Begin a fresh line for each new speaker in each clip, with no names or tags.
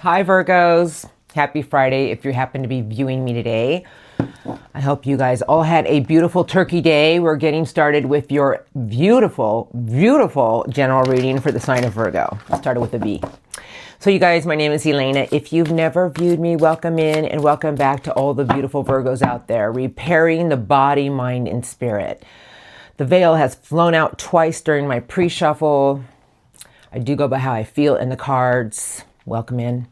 Hi Virgos, happy Friday if you happen to be viewing me today. I hope you guys all had a beautiful turkey day. We're getting started with your beautiful, beautiful general reading for the sign of Virgo. I started with a V. So you guys, my name is Elena. If you've never viewed me, welcome in and welcome back to all the beautiful Virgos out there, repairing the body, mind, and spirit. The veil has flown out twice during my pre-shuffle. I do go by how I feel in the cards. Welcome in.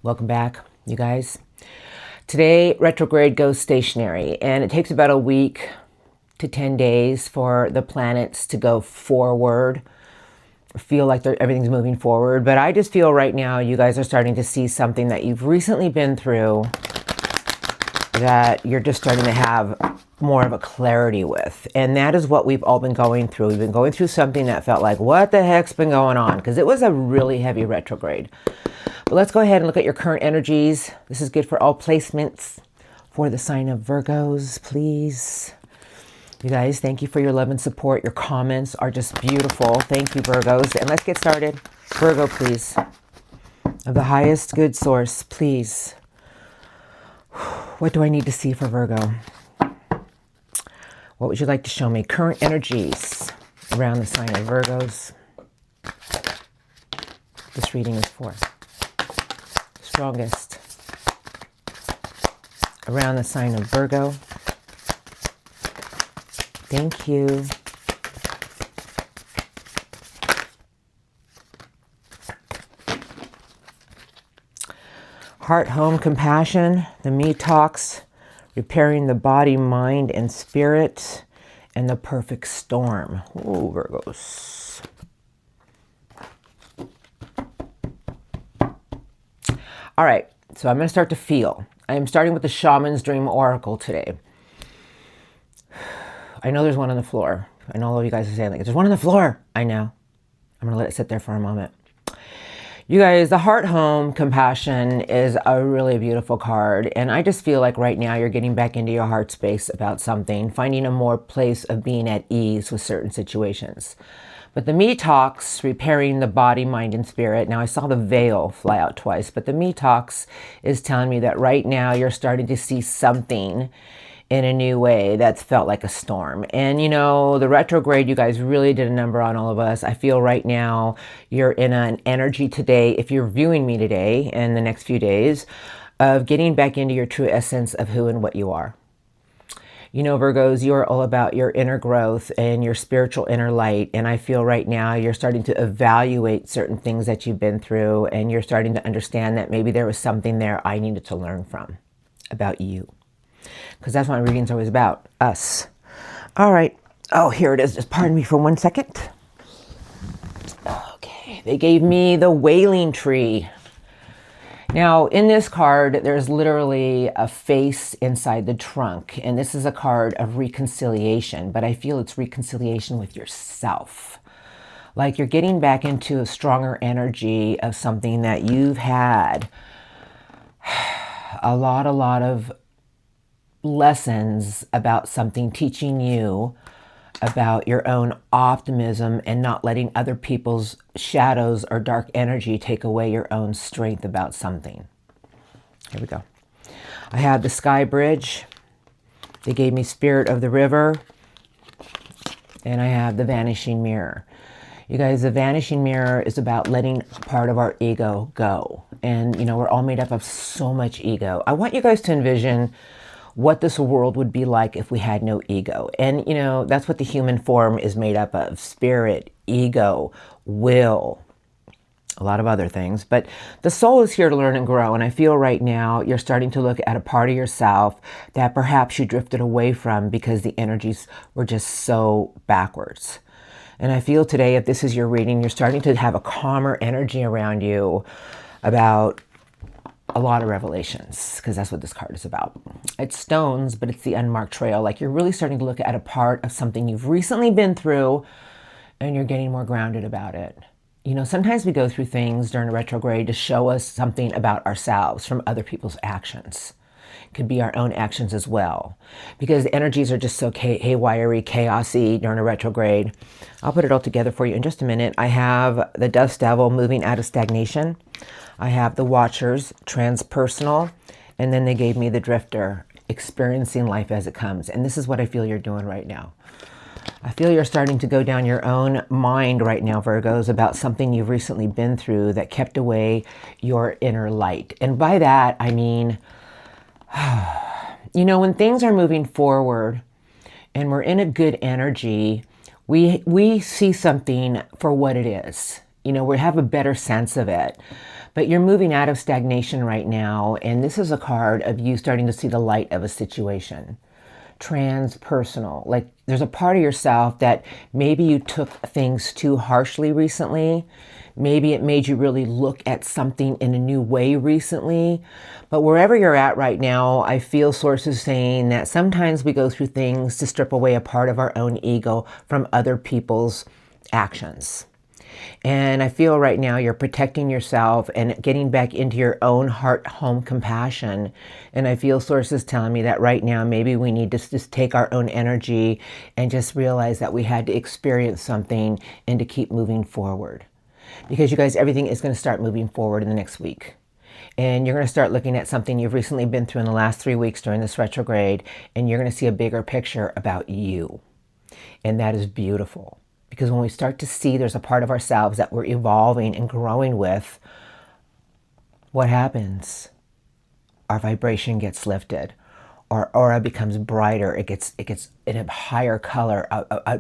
Welcome back, you guys. Today, retrograde goes stationary, and it takes about a week to 10 days for the planets to go forward, feel like everything's moving forward. But I just feel right now you guys are starting to see something that you've recently been through that you're just starting to have more of a clarity with. And that is what we've all been going through. We've been going through something that felt like, what the heck's been going on? Because it was a really heavy retrograde. But let's go ahead and look at your current energies. This is good for all placements for the sign of Virgos, please. You guys, thank you for your love and support. Your comments are just beautiful. Thank you, Virgos. And let's get started. Virgo, please. Of the highest good source, please. What do I need to see for Virgo? What would you like to show me? Current energies around the sign of Virgos. This reading is for strongest around the sign of Virgo. Thank you. Heart, home, compassion, the me talks, repairing the body, mind, and spirit, and the perfect storm. Oh, Virgos. All right, so I'm going to start to feel. I am starting with the Shaman's Dream Oracle today. I know there's one on the floor. I know all of you guys are saying, like, there's one on the floor. I know. I'm going to let it sit there for a moment. You guys, the heart, home, compassion is a really beautiful card. And I just feel like right now you're getting back into your heart space about something, finding a more place of being at ease with certain situations. But the me talks, repairing the body, mind, and spirit. Now I saw the veil fly out twice, but the me talks is telling me that right now you're starting to see something in a new way that's felt like a storm. And you know, the retrograde, you guys really did a number on all of us. I feel right now you're in an energy today, if you're viewing me today and the next few days, of getting back into your true essence of who and what you are. You know, Virgos, you are all about your inner growth and your spiritual inner light. And I feel right now you're starting to evaluate certain things that you've been through, and you're starting to understand that maybe there was something there I needed to learn from about you. Because that's what my reading's always about, us. All right. Oh, here it is. Just pardon me for 1 second. Okay. They gave me the Wailing Tree. Now, in this card, there's literally a face inside the trunk. And this is a card of reconciliation. But I feel it's reconciliation with yourself. Like you're getting back into a stronger energy of something that you've had a lot of lessons about something, teaching you about your own optimism and not letting other people's shadows or dark energy take away your own strength about something. Here we go. I have the Sky Bridge. They gave me Spirit of the River. And I have the Vanishing Mirror. You guys, the Vanishing Mirror is about letting part of our ego go. And, you know, we're all made up of so much ego. I want you guys to envision what this world would be like if we had no ego. And, you know, that's what the human form is made up of. Spirit, ego, will, a lot of other things. But the soul is here to learn and grow. And I feel right now you're starting to look at a part of yourself that perhaps you drifted away from because the energies were just so backwards. And I feel today, if this is your reading, you're starting to have a calmer energy around you about a lot of revelations, because that's what this card is about. It's stones, but it's the unmarked trail. Like you're really starting to look at a part of something you've recently been through, and you're getting more grounded about it. You know, sometimes we go through things during a retrograde to show us something about ourselves from other people's actions. Could be our own actions as well. Because the energies are just so haywire-y, chaosy during a retrograde. I'll put it all together for you in just a minute. I have the Dust Devil moving out of stagnation. I have the Watchers, transpersonal. And then they gave me the Drifter, experiencing life as it comes. And this is what I feel you're doing right now. I feel you're starting to go down your own mind right now, Virgos, about something you've recently been through that kept away your inner light. And by that, I mean, you know, when things are moving forward and we're in a good energy, we see something for what it is. You know, we have a better sense of it. But you're moving out of stagnation right now, and this is a card of you starting to see the light of a situation. Transpersonal, like there's a part of yourself that maybe you took things too harshly recently. Maybe it made you really look at something in a new way recently. But wherever you're at right now, I feel sources saying that sometimes we go through things to strip away a part of our own ego from other people's actions. And I feel right now you're protecting yourself and getting back into your own heart home compassion. And I feel sources telling me that right now maybe we need to just take our own energy and just realize that we had to experience something and to keep moving forward. Because you guys, everything is going to start moving forward in the next week. And you're going to start looking at something you've recently been through in the last 3 weeks during this retrograde. And you're going to see a bigger picture about you. And that is beautiful. Because when we start to see there's a part of ourselves that we're evolving and growing with, what happens? Our vibration gets lifted. Our aura becomes brighter. It gets in a higher color,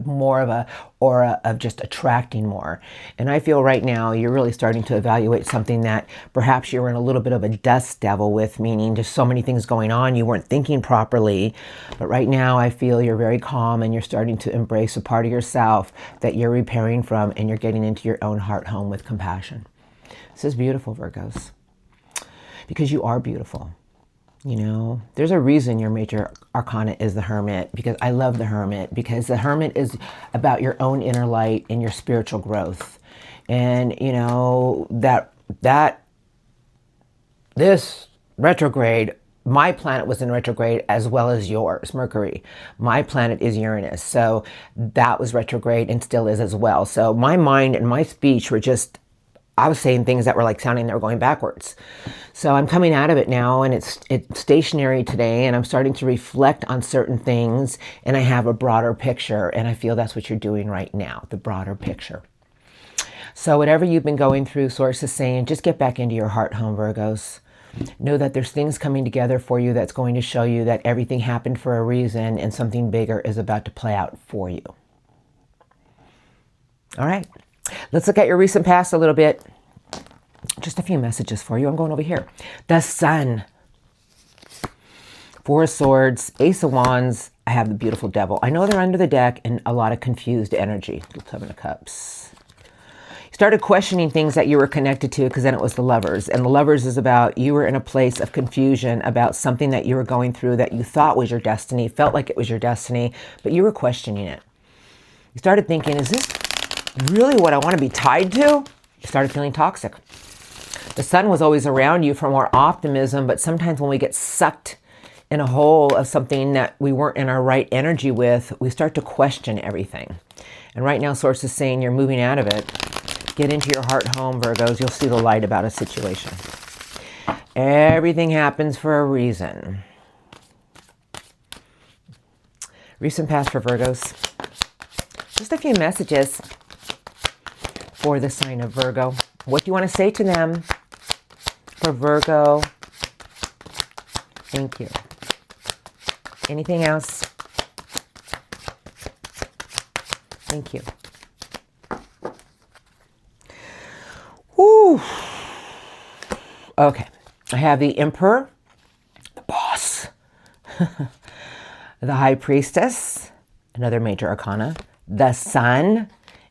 more of a aura of just attracting more. And I feel right now you're really starting to evaluate something that perhaps you were in a little bit of a dust devil with, meaning just so many things going on, you weren't thinking properly. But right now I feel you're very calm and you're starting to embrace a part of yourself that you're repairing from, and you're getting into your own heart home with compassion. This is beautiful, Virgos, because you are beautiful. You know, there's a reason your major arcana is the Hermit, because I love the Hermit, because the Hermit is about your own inner light and your spiritual growth. And, you know, this retrograde, my planet was in retrograde as well as yours, Mercury. My planet is Uranus. So that was retrograde and still is as well. So my mind and my speech were just, I was saying things that were like sounding they were going backwards. So I'm coming out of it now, and it's stationary today, and I'm starting to reflect on certain things, and I have a broader picture, and I feel that's what you're doing right now, the broader picture. So whatever you've been going through, Source is saying, just get back into your heart home, Virgos. Know that there's things coming together for you that's going to show you that everything happened for a reason, and something bigger is about to play out for you. All right. Let's look at your recent past a little bit. Just a few messages for you. I'm going over here. The Sun. Four of Swords, Ace of Wands. I have the beautiful Devil. I know they're under the deck and a lot of confused energy. Seven of Cups. You started questioning things that you were connected to, because then it was the Lovers. And the Lovers is about you were in a place of confusion about something that you were going through that you thought was your destiny, felt like it was your destiny, but you were questioning it. You started thinking, is this really what I want to be tied to? You started feeling toxic. The Sun was always around you for more optimism, but sometimes when we get sucked in a hole of something that we weren't in our right energy with, we start to question everything. And right now, Source is saying you're moving out of it. Get into your heart home, Virgos. You'll see the light about a situation. Everything happens for a reason. Recent past for Virgos. Just a few messages for the sign of Virgo. What do you want to say to them? For Virgo. Thank you. Anything else? Thank you. Woo. Okay. I have the Emperor, the Boss, the High Priestess, another major arcana, the Sun,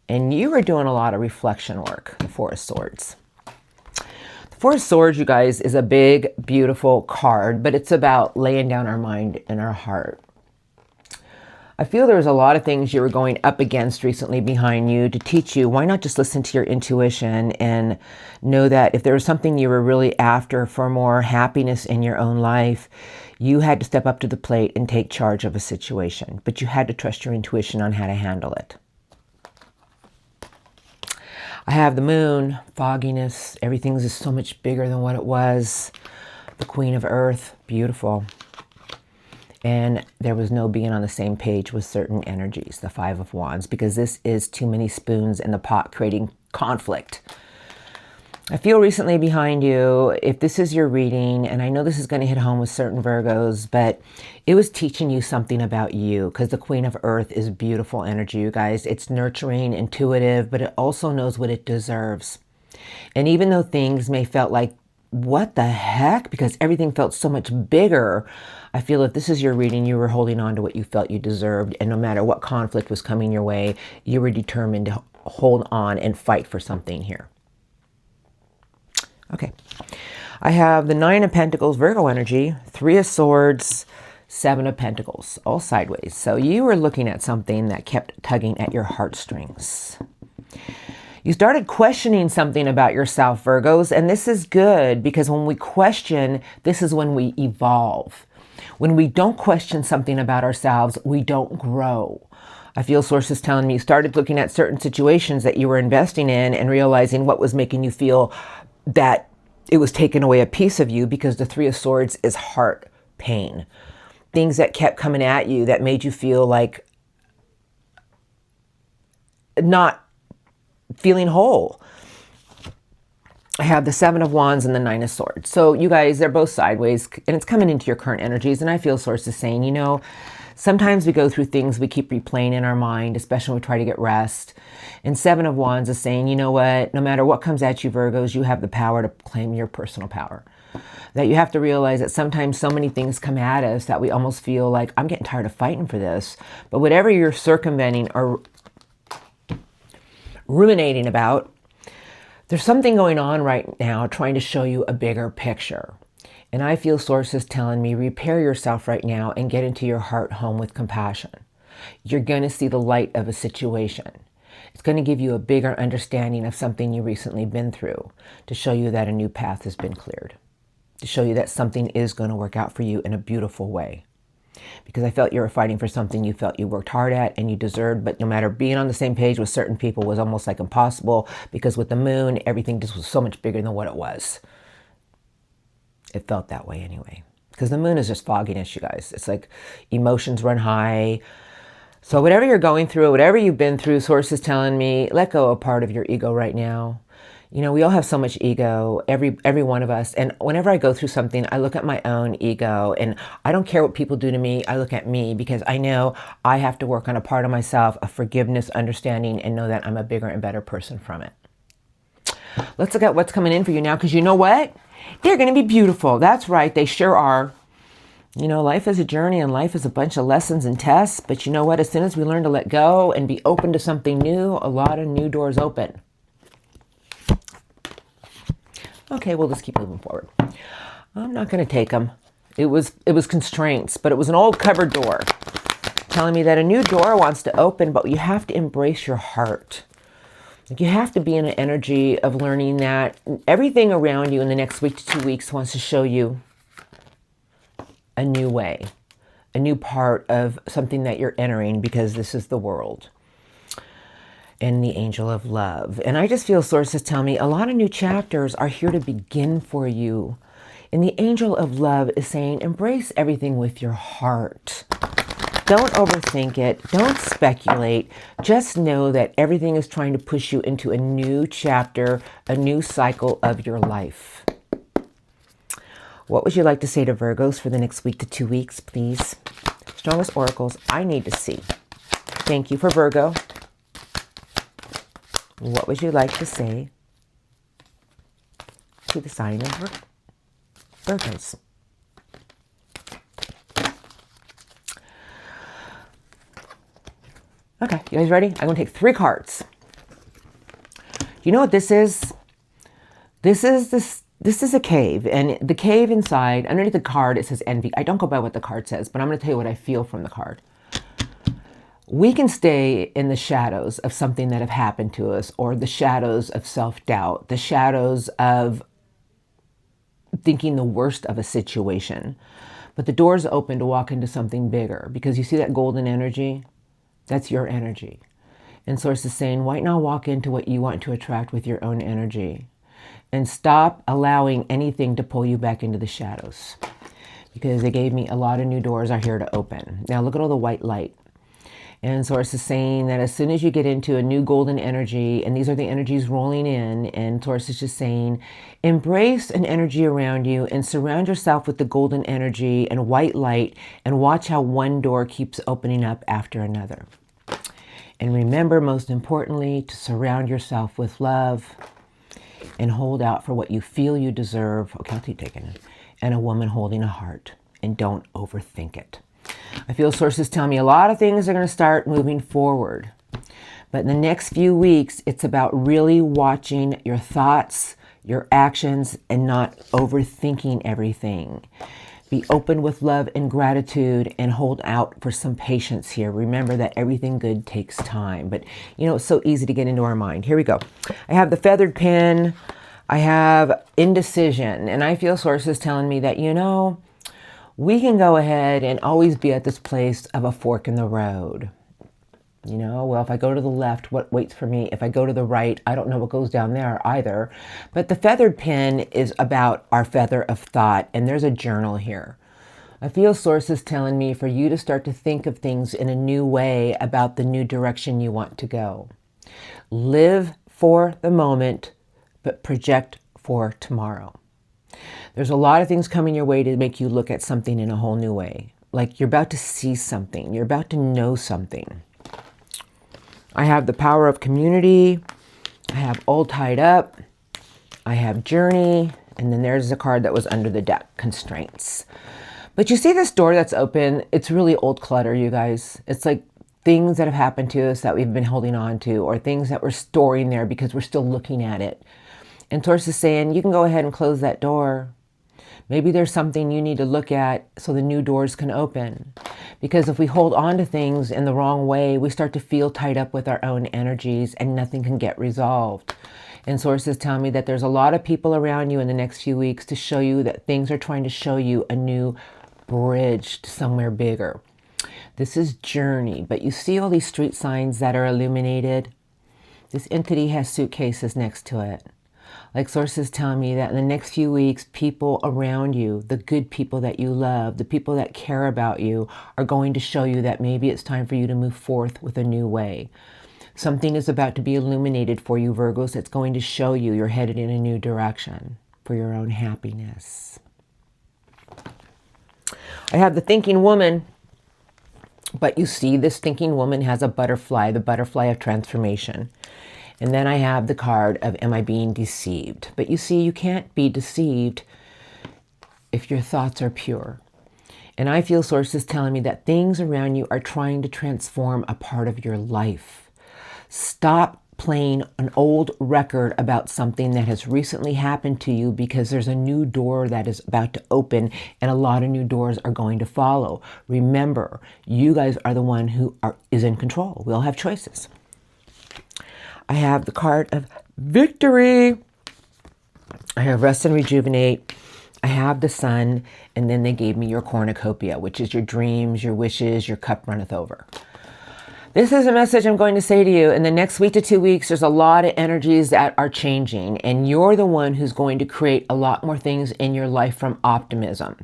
and you are doing a lot of reflection work, the Four of Swords. The Four of Swords, you guys, is a big, beautiful card, but it's about laying down our mind and our heart. I feel there was a lot of things you were going up against recently behind you to teach you. Why not just listen to your intuition and know that if there was something you were really after for more happiness in your own life, you had to step up to the plate and take charge of a situation. But you had to trust your intuition on how to handle it. I have the moon, fogginess. Everything's just so much bigger than what it was. The Queen of Earth, beautiful. And there was no being on the same page with certain energies, the Five of Wands, because this is too many spoons in the pot creating conflict. I feel recently behind you, if this is your reading, and I know this is going to hit home with certain Virgos, but it was teaching you something about you, because the Queen of Earth is beautiful energy, you guys. It's nurturing, intuitive, but it also knows what it deserves. And even though things may felt like, what the heck? Because everything felt so much bigger. I feel if this is your reading, you were holding on to what you felt you deserved. And no matter what conflict was coming your way, you were determined to hold on and fight for something here. Okay. I have the Nine of Pentacles, Virgo energy, Three of Swords, Seven of Pentacles, all sideways. So you were looking at something that kept tugging at your heartstrings. You started questioning something about yourself, Virgos, and this is good because when we question, this is when we evolve. When we don't question something about ourselves, we don't grow. I feel sources telling me you started looking at certain situations that you were investing in and realizing what was making you feel that it was taking away a piece of you, because the Three of Swords is heart pain. Things that kept coming at you that made you feel like not feeling whole. I have the Seven of Wands and the Nine of Swords. So you guys, they're both sideways and it's coming into your current energies. And I feel sources saying, you know, sometimes we go through things we keep replaying in our mind, especially when we try to get rest. And Seven of Wands is saying, you know what, no matter what comes at you, Virgos, you have the power to claim your personal power. That you have to realize that sometimes so many things come at us that we almost feel like, I'm getting tired of fighting for this. But whatever you're circumventing or ruminating about, there's something going on right now trying to show you a bigger picture. And I feel sources telling me, repair yourself right now and get into your heart home with compassion. You're going to see the light of a situation. It's going to give you a bigger understanding of something you've recently been through, to show you that a new path has been cleared, to show you that something is going to work out for you in a beautiful way. Because I felt you were fighting for something you felt you worked hard at and you deserved, but no matter, being on the same page with certain people was almost like impossible, because with the moon, everything just was so much bigger than what it was. It felt that way anyway. Because the moon is just fogginess, you guys. It's like emotions run high. So whatever you're going through, whatever you've been through, source is telling me, let go of part of your ego right now. You know, we all have so much ego, every one of us. And whenever I go through something, I look at my own ego, and I don't care what people do to me. I look at me, because I know I have to work on a part of myself of forgiveness, understanding, and know that I'm a bigger and better person from it. Let's look at what's coming in for you now, because you know what? They're going to be beautiful. That's right. They sure are. You know, life is a journey and life is a bunch of lessons and tests. But you know what? As soon as we learn to let go and be open to something new, a lot of new doors open. Okay, we'll just keep moving forward. I'm not going to take them. It was constraints, but it was an old cupboard door telling me that a new door wants to open, but you have to embrace your heart. Like, you have to be in an energy of learning that everything around you in the next week to 2 weeks wants to show you a new way, a new part of something that you're entering, because this is the world. And the angel of love. And I just feel sources tell me a lot of new chapters are here to begin for you. And the angel of love is saying, embrace everything with your heart. Don't overthink it. Don't speculate. Just know that everything is trying to push you into a new chapter, a new cycle of your life. What would you like to say to Virgos for the next week to 2 weeks, please? Strongest oracles I need to see. Thank you for Virgo. What would you like to say to the sign of Virgos? Okay, you guys ready? I'm going to take 3 cards. You know what this is? This is a cave, and the cave inside, underneath the card, it says envy. I don't go by what the card says, but I'm going to tell you what I feel from the card. We can stay in the shadows of something that have happened to us, or the shadows of self-doubt, the shadows of thinking the worst of a situation. But the door's open to walk into something bigger, because you see that golden energy? That's your energy. And Source is saying, why not walk into what you want to attract with your own energy? And stop allowing anything to pull you back into the shadows. Because they gave me a lot of new doors are here to open. Now look at all the white light. And Source is saying that as soon as you get into a new golden energy, and these are the energies rolling in, and Source is just saying, embrace an energy around you and surround yourself with the golden energy and white light, and watch how one door keeps opening up after another. And remember, most importantly, to surround yourself with love and hold out for what you feel you deserve. Okay, I'll keep taking it. And a woman holding a heart, and don't overthink it. I feel Sources tell me a lot of things are going to start moving forward. But in the next few weeks, it's about really watching your thoughts, your actions, and not overthinking everything. Be open with love and gratitude, and hold out for some patience here. Remember that everything good takes time. But, you know, it's so easy to get into our mind. Here we go. I have the feathered pen. I have indecision. And I feel Sources telling me that, you know, we can go ahead and always be at this place of a fork in the road. You know, well, if I go to the left, what waits for me? If I go to the right, I don't know what goes down there either. But the feathered pen is about our feather of thought, and there's a journal here. I feel Sources telling me for you to start to think of things in a new way about the new direction you want to go. Live for the moment, but project for tomorrow. There's a lot of things coming your way to make you look at something in a whole new way. Like you're about to see something. You're about to know something. I have the power of community. I have all tied up. I have journey. And then there's the card that was under the deck, constraints. But you see this door that's open? It's really old clutter, you guys. It's like things that have happened to us that we've been holding on to, or things that we're storing there because we're still looking at it. And Source is saying, you can go ahead and close that door. Maybe there's something you need to look at so the new doors can open. Because if we hold on to things in the wrong way, we start to feel tied up with our own energies and nothing can get resolved. And Sources tell me that there's a lot of people around you in the next few weeks to show you that things are trying to show you a new bridge to somewhere bigger. This is journey, but you see all these street signs that are illuminated? This entity has suitcases next to it. Like Sources telling me that in the next few weeks, people around you, the good people that you love, the people that care about you, are going to show you that maybe it's time for you to move forth with a new way. Something is about to be illuminated for you, Virgos, that's going to show you you're headed in a new direction for your own happiness. I have the thinking woman, but you see this thinking woman has a butterfly, the butterfly of transformation. And then I have the card of, am I being deceived? But you see, you can't be deceived if your thoughts are pure. And I feel Sources telling me that things around you are trying to transform a part of your life. Stop playing an old record about something that has recently happened to you, because there's a new door that is about to open and a lot of new doors are going to follow. Remember, you guys are the one who is in control. We all have choices. I have the card of victory. I have rest and rejuvenate. I have the sun. And then they gave me your cornucopia, which is your dreams, your wishes, your cup runneth over. This is a message I'm going to say to you. In the next week to 2 weeks, there's a lot of energies that are changing. And you're the one who's going to create a lot more things in your life from optimism.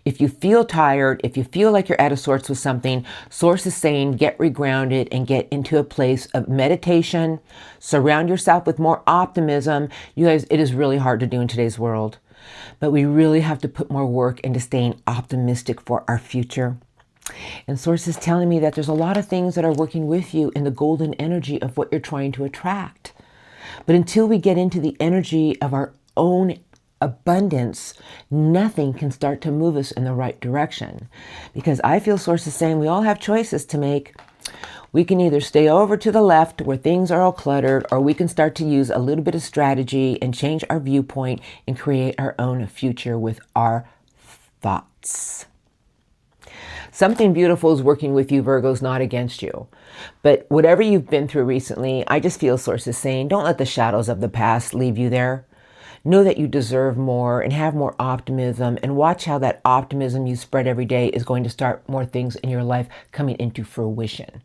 If you feel tired, if you feel like you're out of sorts with something, Source is saying get regrounded and get into a place of meditation. Surround yourself with more optimism. You guys, it is really hard to do in today's world, but we really have to put more work into staying optimistic for our future. And Source is telling me that there's a lot of things that are working with you in the golden energy of what you're trying to attract. But until we get into the energy of our own abundance, nothing can start to move us in the right direction. Because I feel Source is saying we all have choices to make. We can either stay over to the left where things are all cluttered, or we can start to use a little bit of strategy and change our viewpoint and create our own future with our thoughts. Something beautiful is working with you, Virgos, not against you. But whatever you've been through recently, I just feel sources saying, don't let the shadows of the past leave you there. Know that you deserve more and have more optimism, and watch how that optimism you spread every day is going to start more things in your life coming into fruition.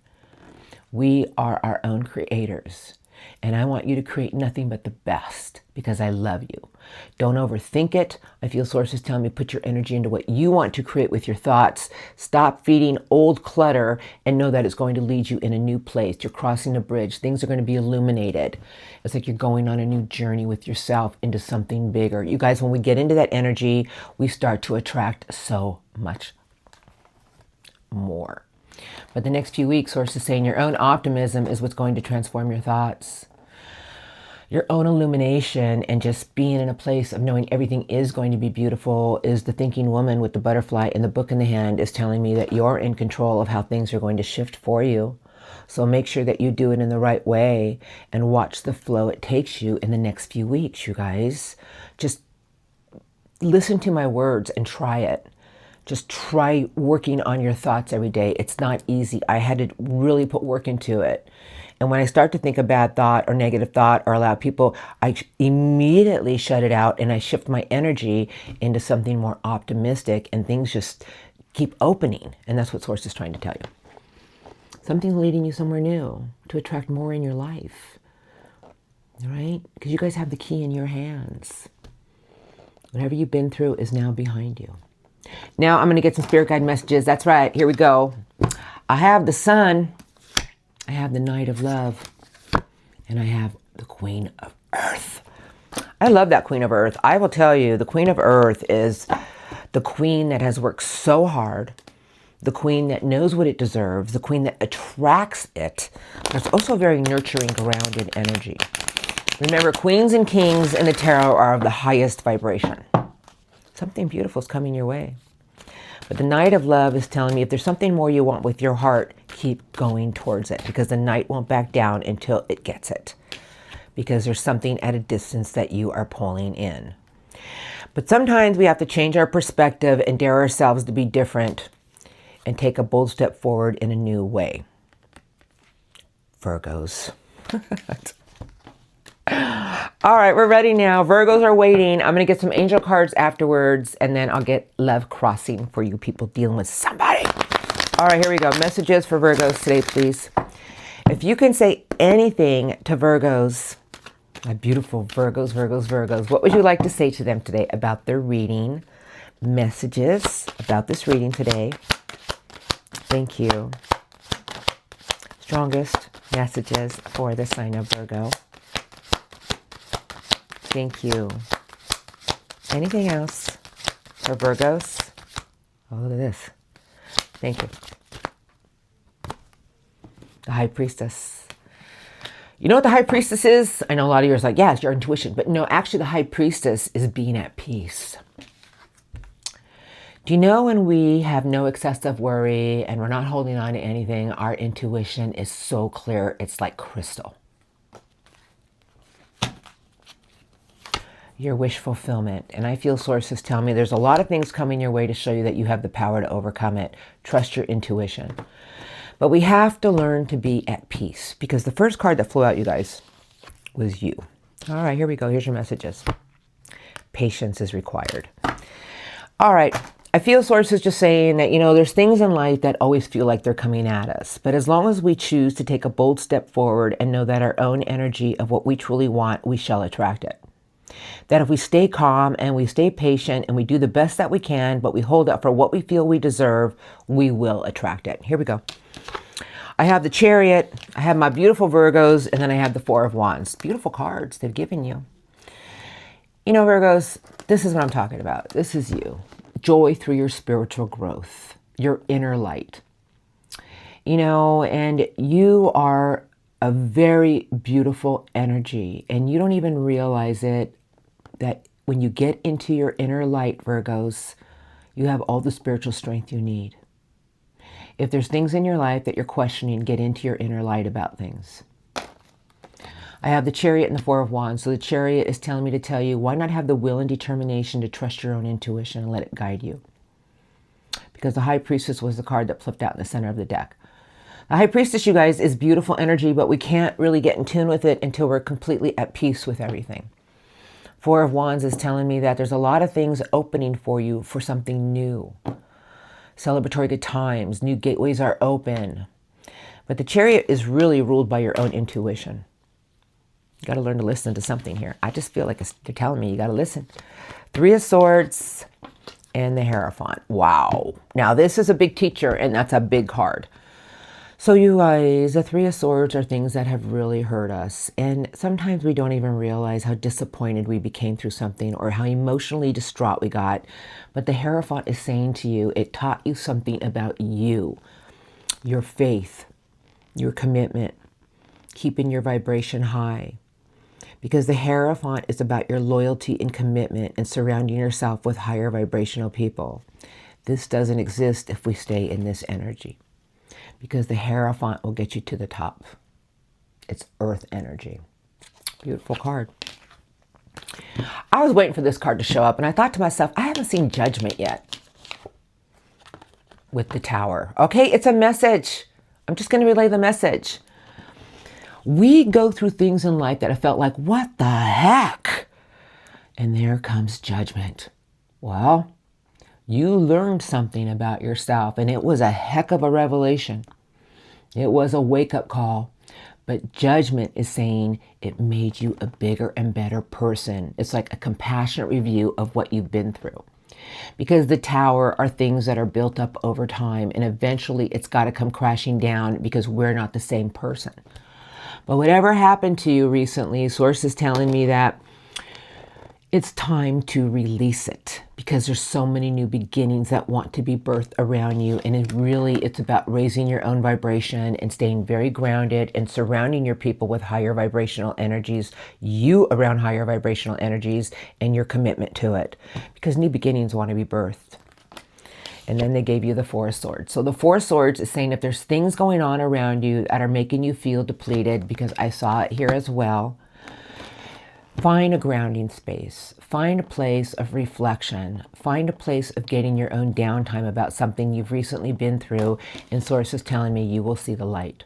We are our own creators, and I want you to create nothing but the best because I love you. Don't overthink it. I feel sources telling me put your energy into what you want to create with your thoughts. Stop feeding old clutter and know that it's going to lead you in a new place. You're crossing a bridge. Things are going to be illuminated. It's like you're going on a new journey with yourself into something bigger. You guys, when we get into that energy, we start to attract so much more. But the next few weeks, sources saying your own optimism is what's going to transform your thoughts. Your own illumination and just being in a place of knowing everything is going to be beautiful is the thinking woman with the butterfly and the book in the hand is telling me that you're in control of how things are going to shift for you. So make sure that you do it in the right way and watch the flow it takes you in the next few weeks, you guys. Just listen to my words and try it. Just try working on your thoughts every day. It's not easy. I had to really put work into it. And when I start to think a bad thought or negative thought or allow people, I immediately shut it out and I shift my energy into something more optimistic and things just keep opening. And that's what Source is trying to tell you. Something's leading you somewhere new to attract more in your life. All right? Because you guys have the key in your hands. Whatever you've been through is now behind you. Now I'm going to get some spirit guide messages. That's right. Here we go. I have the Sun. I have the Knight of Love. And I have the Queen of Earth. I love that Queen of Earth. I will tell you, the Queen of Earth is the queen that has worked so hard. The queen that knows what it deserves. The queen that attracts it. But it's also very nurturing, grounded energy. Remember, queens and kings in the tarot are of the highest vibration. Something beautiful is coming your way. But the Knight of Love is telling me if there's something more you want with your heart, keep going towards it. Because the Knight won't back down until it gets it. Because there's something at a distance that you are pulling in. But sometimes we have to change our perspective and dare ourselves to be different. And take a bold step forward in a new way. Virgos. All right, we're ready now. Virgos are waiting. I'm going to get some angel cards afterwards, and then I'll get love crossing for you people dealing with somebody. All right, here we go. Messages for Virgos today, please. If you can say anything to Virgos, my beautiful Virgos, what would you like to say to them today about their reading? Messages about this reading today. Thank you. Strongest messages for the sign of Virgo. Thank you. Anything else for Virgos? Oh, look at this. Thank you. The High Priestess. You know what the High Priestess is? I know a lot of you are like, yeah, it's your intuition. But no, actually the High Priestess is being at peace. Do you know when we have no excessive worry and we're not holding on to anything, our intuition is so clear, it's like crystal. Your wish fulfillment. And I feel sources tell me there's a lot of things coming your way to show you that you have the power to overcome it. Trust your intuition. But we have to learn to be at peace because the first card that flew out, you guys, was you. All right, here we go. Here's your messages. Patience is required. All right. I feel sources just saying that, you know, there's things in life that always feel like they're coming at us. But as long as we choose to take a bold step forward and know that our own energy of what we truly want, we shall attract it. That if we stay calm and we stay patient and we do the best that we can, but we hold up for what we feel we deserve, we will attract it. Here we go. I have the Chariot, I have my beautiful Virgos, and then I have the Four of Wands. Beautiful cards they've given you. You know, Virgos, this is what I'm talking about. This is you. Joy through your spiritual growth, your inner light. You know, and you are a very beautiful energy, and you don't even realize it, that when you get into your inner light, Virgos, you have all the spiritual strength you need. If there's things in your life that you're questioning, get into your inner light about things. I have the Chariot and the Four of Wands. So the Chariot is telling me to tell you, why not have the will and determination to trust your own intuition and let it guide you? because the High Priestess was the card that flipped out in the center of the deck. The High Priestess, you guys, is beautiful energy, but we can't really get in tune with it until we're completely at peace with everything. Four of Wands is telling me that there's a lot of things opening for you for something new. Celebratory good times, new gateways are open. But the Chariot is really ruled by your own intuition. You got to learn to listen to something here. I just feel like they're telling me you got to listen. Three of Swords and the Hierophant. Wow. Now this is a big teacher, and that's a big card. So you guys, the Three of Swords are things that have really hurt us. And sometimes we don't even realize how disappointed we became through something or how emotionally distraught we got. But the Hierophant is saying to you, it taught you something about you, your faith, your commitment, keeping your vibration high. Because the Hierophant is about your loyalty and commitment and surrounding yourself with higher vibrational people. This doesn't exist if we stay in this energy. Because the Hierophant will get you to the top. It's earth energy. Beautiful card. I was waiting for this card to show up, and I thought to myself, I haven't seen Judgment yet with the Tower. Okay, it's a message. I'm just going to relay the message. We go through things in life that have felt like, what the heck? And there comes Judgment. Well, you learned something about yourself, and it was a heck of a revelation. It was a wake-up call. But Judgment is saying it made you a bigger and better person. It's like a compassionate review of what you've been through. Because the Tower are things that are built up over time, and eventually it's got to come crashing down because we're not the same person. But whatever happened to you recently, Source is telling me that it's time to release it because there's so many new beginnings that want to be birthed around you. And it's about raising your own vibration and staying very grounded and surrounding your people with higher vibrational energies, you around higher vibrational energies, and your commitment to it, because new beginnings want to be birthed. And then they gave you the Four of Swords. So the Four of Swords is saying if there's things going on around you that are making you feel depleted, because I saw it here as well, find a grounding space. Find a place of reflection. Find a place of getting your own downtime about something you've recently been through. And Source is telling me you will see the light.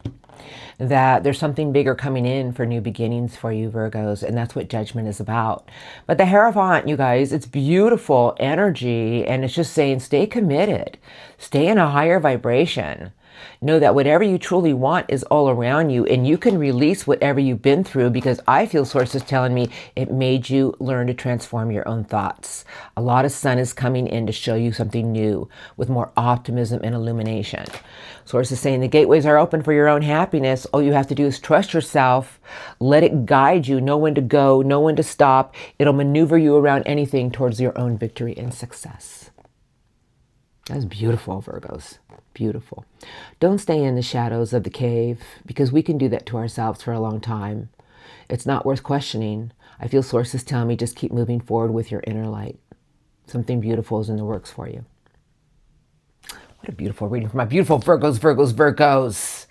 That there's something bigger coming in for new beginnings for you, Virgos. And that's what Judgment is about. But the Hierophant, you guys, it's beautiful energy. And it's just saying stay committed. Stay in a higher vibration. Know that whatever you truly want is all around you, and you can release whatever you've been through, because I feel Source is telling me it made you learn to transform your own thoughts. A lot of sun is coming in to show you something new with more optimism and illumination. Source is saying the gateways are open for your own happiness. All you have to do is trust yourself, let it guide you, know when to go, know when to stop. It'll maneuver you around anything towards your own victory and success. That's beautiful, Virgos. Beautiful. Don't stay in the shadows of the cave, because we can do that to ourselves for a long time. It's not worth questioning. I feel Source is telling me just keep moving forward with your inner light. Something beautiful is in the works for you. What a beautiful reading for my beautiful Virgos, Virgos, Virgos.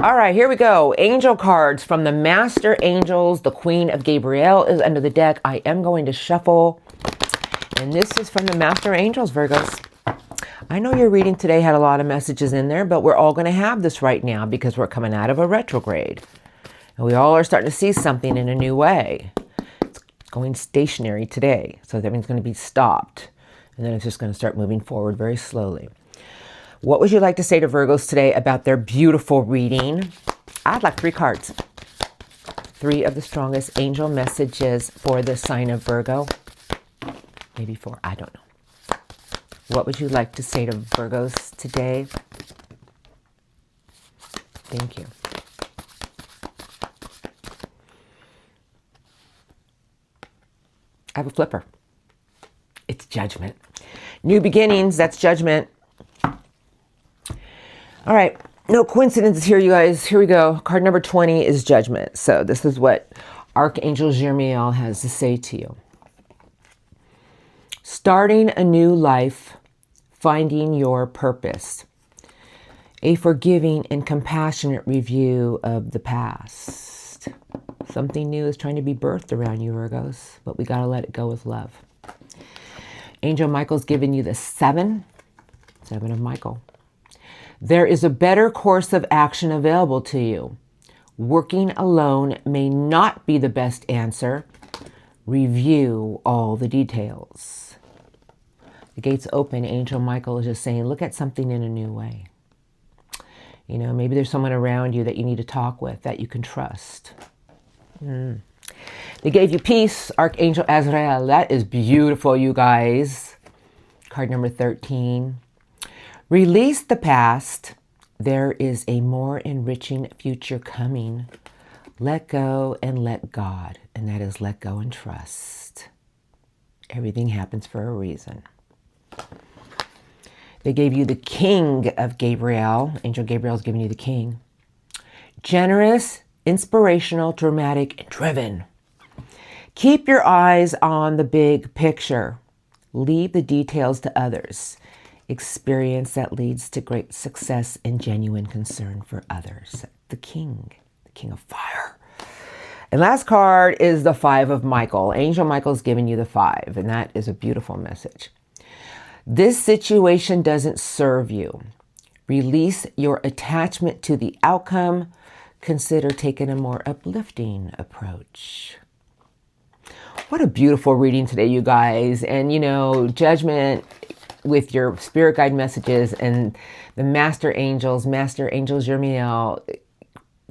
All right, here we go. Angel cards from the Master Angels. The Queen of Gabriel is under the deck. I am going to shuffle. And this is from the Master Angels, Virgos. I know your reading today had a lot of messages in there, but we're all going to have this right now because we're coming out of a retrograde. And we all are starting to see something in a new way. It's going stationary today, so everything's going to be stopped. And then it's just going to start moving forward very slowly. What would you like to say to Virgos today about their beautiful reading? I'd like 3 cards. 3 of the strongest angel messages for the sign of Virgo. Maybe 4, I don't know. What would you like to say to Virgos today? Thank you. I have a flipper. It's Judgment. New beginnings, that's Judgment. All right, no coincidences here, you guys. Here we go. Card number 20 is Judgment. So this is what Archangel Jeremiel has to say to you. Starting a new life, finding your purpose. A forgiving and compassionate review of the past. Something new is trying to be birthed around you, Virgos, but we got to let it go with love. Angel Michael's giving you the 7. Seven of Michael. There is a better course of action available to you. Working alone may not be the best answer. Review all the details. The gate's open. Angel Michael is just saying, look at something in a new way. You know, maybe there's someone around you that you need to talk with, that you can trust. They gave you peace, Archangel Azrael. That is beautiful, you guys. Card number 13. Release the past. There is a more enriching future coming. Let go and let God. And that is let go and trust. Everything happens for a reason. They gave you the King of Gabriel. Angel Gabriel's giving you the King. Generous, inspirational, dramatic, and driven. Keep your eyes on the big picture. Leave the details to others. Experience that leads to great success and genuine concern for others. The King of Fire. And last card is the Five of Michael. Angel Michael's giving you the 5, and that is a beautiful message. This situation doesn't serve you. Release your attachment to the outcome. Consider taking a more uplifting approach. What a beautiful reading today, you guys. And, you know, judgment with your spirit guide messages and the Master Angels, Jermiel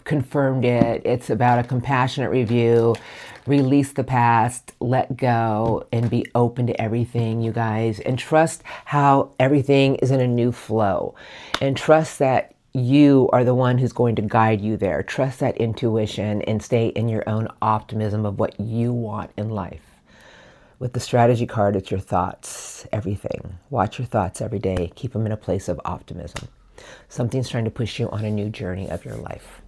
confirmed it. It's about a compassionate review. Release the past, let go, and be open to everything, you guys. And trust how everything is in a new flow. And trust that you are the one who's going to guide you there. Trust that intuition and stay in your own optimism of what you want in life. With the strategy card, it's your thoughts, everything. Watch your thoughts every day. Keep them in a place of optimism. Something's trying to push you on a new journey of your life.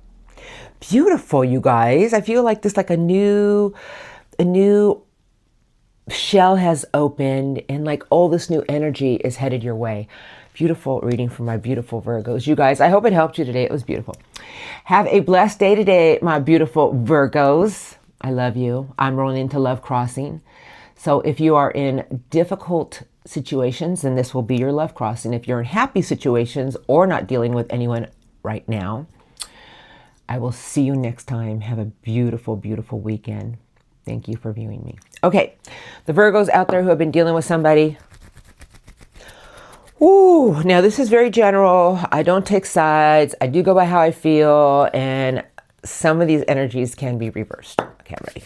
Beautiful, you guys. I feel like this, like a new shell has opened, and like all this new energy is headed your way. Beautiful reading from my beautiful Virgos. You guys, I hope it helped you today. It was beautiful. Have a blessed day today, my beautiful Virgos. I love you. I'm rolling into Love Crossing. So if you are in difficult situations, then this will be your love crossing. If you're in happy situations or not dealing with anyone right now, I will see you next time. Have a beautiful, beautiful weekend. Thank you for viewing me. Okay, the Virgos out there who have been dealing with somebody. Ooh, now this is very general. I don't take sides. I do go by how I feel, and some of these energies can be reversed. Okay, I'm ready.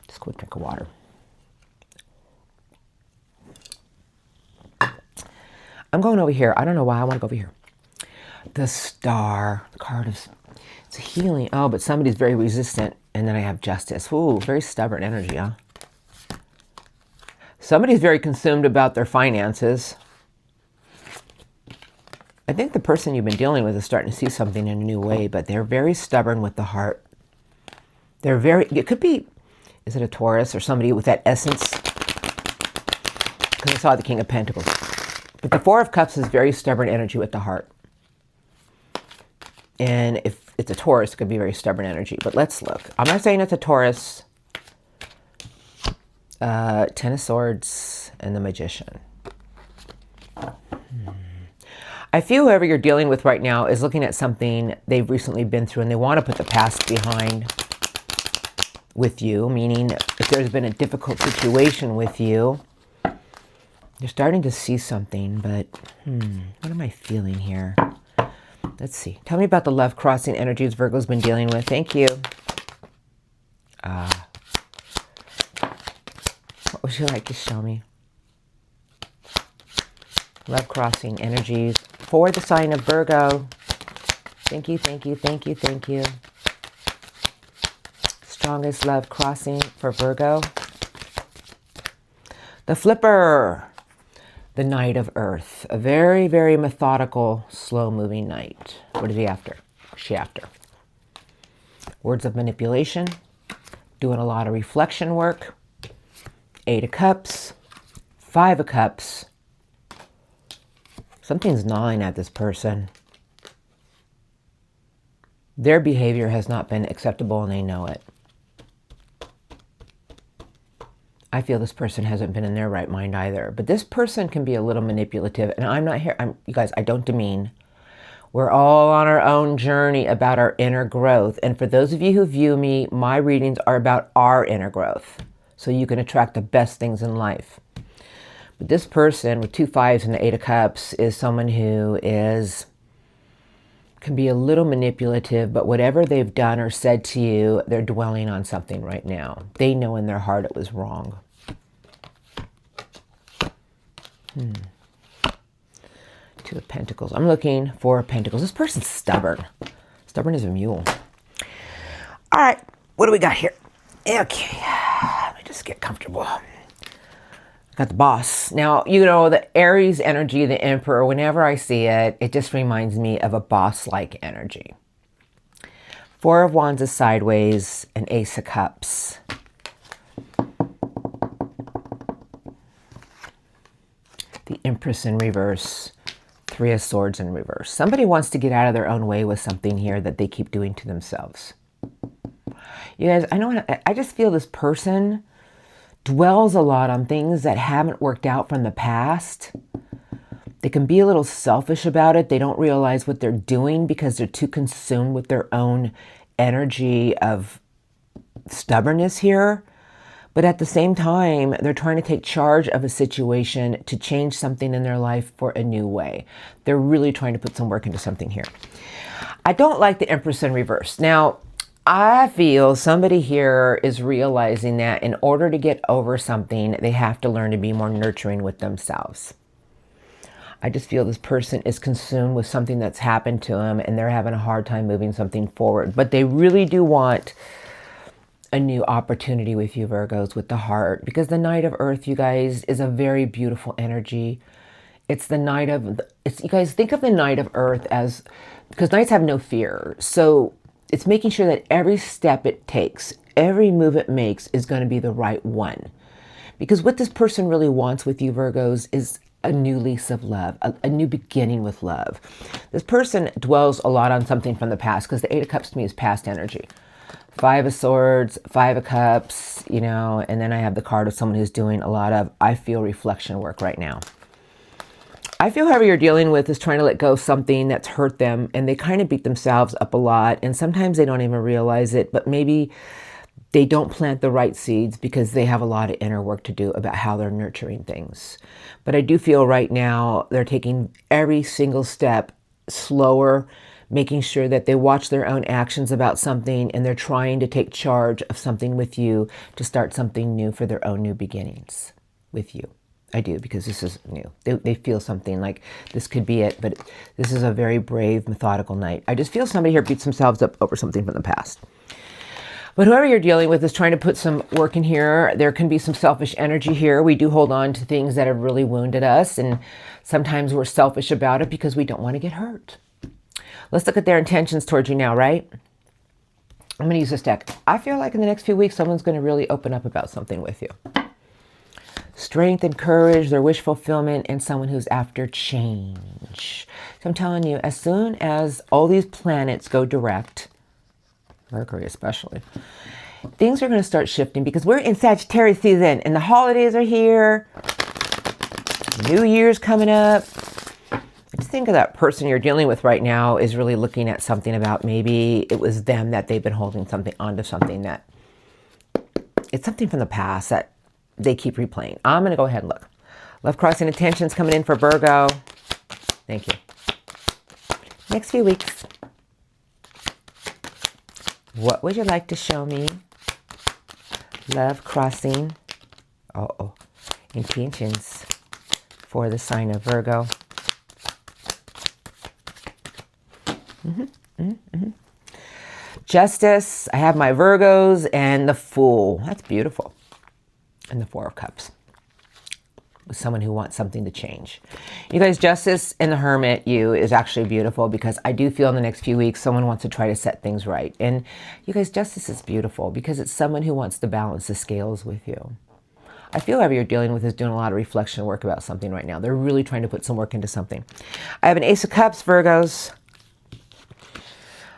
Just quick drink of water. I'm going over here. I don't know why I want to go over here. The Star, the card of, it's a healing. Oh, but somebody's very resistant. And then I have Justice. Ooh, very stubborn energy, huh? Somebody's very consumed about their finances. I think the person you've been dealing with is starting to see something in a new way, but they're very stubborn with the heart. They're very, it could be, is it a Taurus or somebody with that essence? Because I saw the King of Pentacles. But the Four of Cups is very stubborn energy with the heart. And if it's a Taurus, it could be very stubborn energy. But let's look. I'm not saying it's a Taurus. Ten of Swords and the Magician. I feel whoever you're dealing with right now is looking at something they've recently been through and they want to put the past behind with you. Meaning if there's been a difficult situation with you, you're starting to see something. But what am I feeling here? Let's see. Tell me about the love crossing energies Virgo's been dealing with. Thank you. What would you like to show me? Love crossing energies for the sign of Virgo. Thank you, thank you, thank you, thank you. Strongest love crossing for Virgo. The Flipper. The Knight of Earth. A very, very methodical, slow-moving knight. What is he after? What's she after? Words of manipulation. Doing a lot of reflection work. 8 of Cups. 5 of Cups. Something's gnawing at this person. Their behavior has not been acceptable and they know it. I feel this person hasn't been in their right mind either. But this person can be a little manipulative. And I'm not here. You guys, I don't demean. We're all on our own journey about our inner growth. And for those of you who view me, my readings are about our inner growth. So you can attract the best things in life. But this person with 2 5s and the 8 of Cups is someone who can be a little manipulative, but whatever they've done or said to you, they're dwelling on something right now. They know in their heart it was wrong. 2 of Pentacles. I'm looking for Pentacles. This person's stubborn. Stubborn as a mule. All right, what do we got here? Okay, let me just get comfortable. Got the Boss. Now, you know, the Aries energy, the Emperor, whenever I see it, it just reminds me of a boss-like energy. 4 of Wands is sideways, and Ace of Cups. The Empress in reverse, 3 of Swords in reverse. Somebody wants to get out of their own way with something here that they keep doing to themselves. You guys, I just feel this person dwells a lot on things that haven't worked out from the past. They can be a little selfish about it. They don't realize what they're doing because they're too consumed with their own energy of stubbornness here. But at the same time, they're trying to take charge of a situation to change something in their life for a new way. They're really trying to put some work into something here. I don't like the Empress in reverse. Now, I feel somebody here is realizing that in order to get over something, they have to learn to be more nurturing with themselves. I just feel this person is consumed with something that's happened to them and they're having a hard time moving something forward. But they really do want a new opportunity with you, Virgos, with the heart. Because the Knight of Earth, you guys, is a very beautiful energy. It's the Knight of... you guys, think of the Knight of Earth as... because Knights have no fear. So it's making sure that every step it takes, every move it makes is going to be the right one. Because what this person really wants with you, Virgos, is a new lease of love, a new beginning with love. This person dwells a lot on something from the past because the 8 of Cups to me is past energy. 5 of Swords, 5 of Cups, you know, and then I have the card of someone who's doing a lot of, I feel, reflection work right now. I feel whoever you're dealing with is trying to let go of something that's hurt them, and they kind of beat themselves up a lot, and sometimes they don't even realize it, but maybe they don't plant the right seeds because they have a lot of inner work to do about how they're nurturing things. But I do feel right now they're taking every single step slower, making sure that they watch their own actions about something, and they're trying to take charge of something with you to start something new for their own new beginnings with you. I do, because this is new. They feel something like this could be it, but this is a very brave, methodical Knight. I just feel somebody here beats themselves up over something from the past. But whoever you're dealing with is trying to put some work in here. There can be some selfish energy here. We do hold on to things that have really wounded us, and sometimes we're selfish about it because we don't want to get hurt. Let's look at their intentions towards you now, right? I'm going to use this deck. I feel like in the next few weeks, someone's going to really open up about something with you. Strength and courage, their wish fulfillment, and someone who's after change. So I'm telling you, as soon as all these planets go direct, Mercury especially, things are going to start shifting because we're in Sagittarius season and the holidays are here. New Year's coming up. I just think of that person you're dealing with right now is really looking at something about maybe it was them that they've been holding something onto something that it's something from the past that they keep replaying. I'm going to go ahead and look. Love crossing intentions coming in for Virgo. Thank you. Next few weeks. What would you like to show me? Love crossing. Intentions for the sign of Virgo. Justice. I have my Virgos and the Fool. That's beautiful. And the 4 of Cups. With someone who wants something to change. You guys, Justice and the Hermit, is actually beautiful because I do feel in the next few weeks someone wants to try to set things right. And you guys, Justice is beautiful because it's someone who wants to balance the scales with you. I feel whoever you're dealing with is doing a lot of reflection work about something right now. They're really trying to put some work into something. I have an Ace of Cups, Virgos.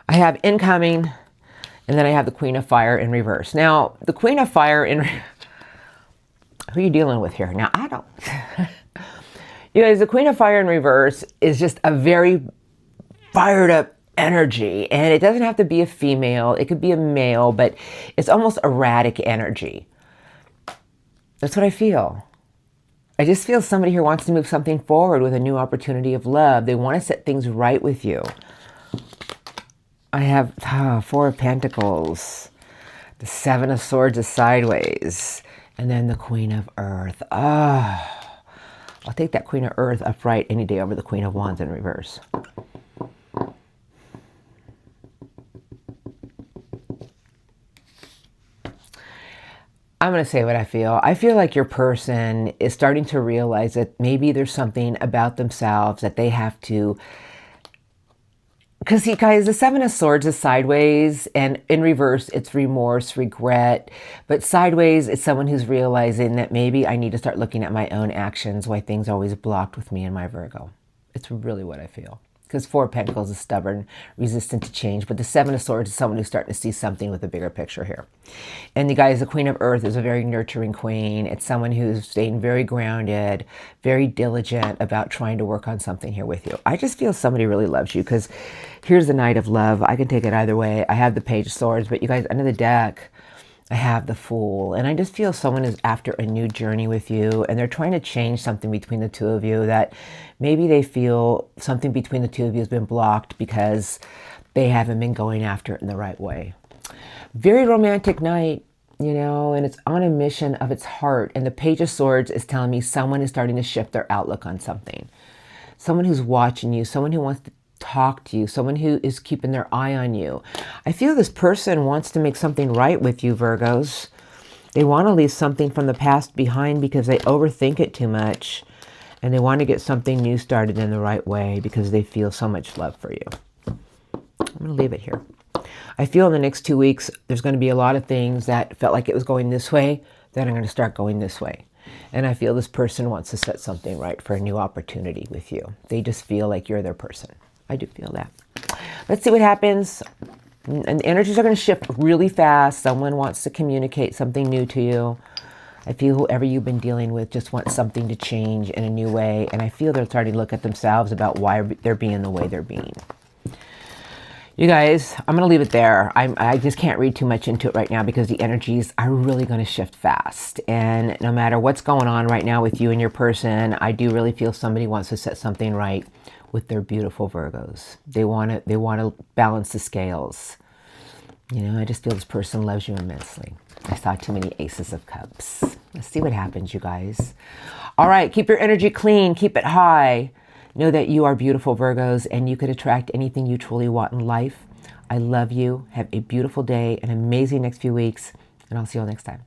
I have incoming, and then I have the Queen of Fire in reverse. Now, the Queen of Fire in Who are you dealing with here? Now, I don't... You guys, the Queen of Fire in reverse is just a very fired up energy. And it doesn't have to be a female. It could be a male, but it's almost erratic energy. That's what I feel. I just feel somebody here wants to move something forward with a new opportunity of love. They want to set things right with you. I have Four of Pentacles. The Seven of Swords is sideways. And then the Queen of Earth. I'll take that Queen of Earth upright any day over the Queen of Wands in reverse. I'm going to say what I feel. I feel like your person is starting to realize that maybe there's something about themselves that they have to... Because, see, guys, the Seven of Swords is sideways, and in reverse, it's remorse, regret. But sideways, it's someone who's realizing that maybe I need to start looking at my own actions, why things are always blocked with me and my Virgo. It's really what I feel. Because Four of Pentacles is stubborn, resistant to change. But the Seven of Swords is someone who's starting to see something with a bigger picture here. And you guys, the Queen of Earth is a very nurturing queen. It's someone who's staying very grounded, very diligent about trying to work on something here with you. I just feel somebody really loves you because here's the Knight of Love. I can take it either way. I have the Page of Swords, but you guys, under the deck, I have the Fool. And I just feel someone is after a new journey with you, and they're trying to change something between the two of you, that maybe they feel something between the two of you has been blocked because they haven't been going after it in the right way. Very romantic night, you know, and it's on a mission of its heart. And the Page of Swords is telling me someone is starting to shift their outlook on something. Someone who's watching you, someone who wants to talk to you, someone who is keeping their eye on you. I feel this person wants to make something right with you, Virgos. They want to leave something from the past behind because they overthink it too much. And they want to get something new started in the right way because they feel so much love for you. I'm going to leave it here. I feel in the next 2 weeks, there's going to be a lot of things that felt like it was going this way, that are going to start going this way. And I feel this person wants to set something right for a new opportunity with you. They just feel like you're their person. I do feel that. Let's see what happens. And the energies are going to shift really fast. Someone wants to communicate something new to you. I feel whoever you've been dealing with just wants something to change in a new way. And I feel they're starting to look at themselves about why they're being the way they're being. You guys, I'm going to leave it there. I just can't read too much into it right now because the energies are really going to shift fast. And no matter what's going on right now with you and your person, I do really feel somebody wants to set something right with their beautiful Virgos. They want to balance the scales. You know, I just feel this person loves you immensely. I saw too many Aces of Cups. Let's see what happens, you guys. All right, keep your energy clean, keep it high. Know that you are beautiful, Virgos, and you could attract anything you truly want in life. I love you. Have a beautiful day, an amazing next few weeks, and I'll see you all next time.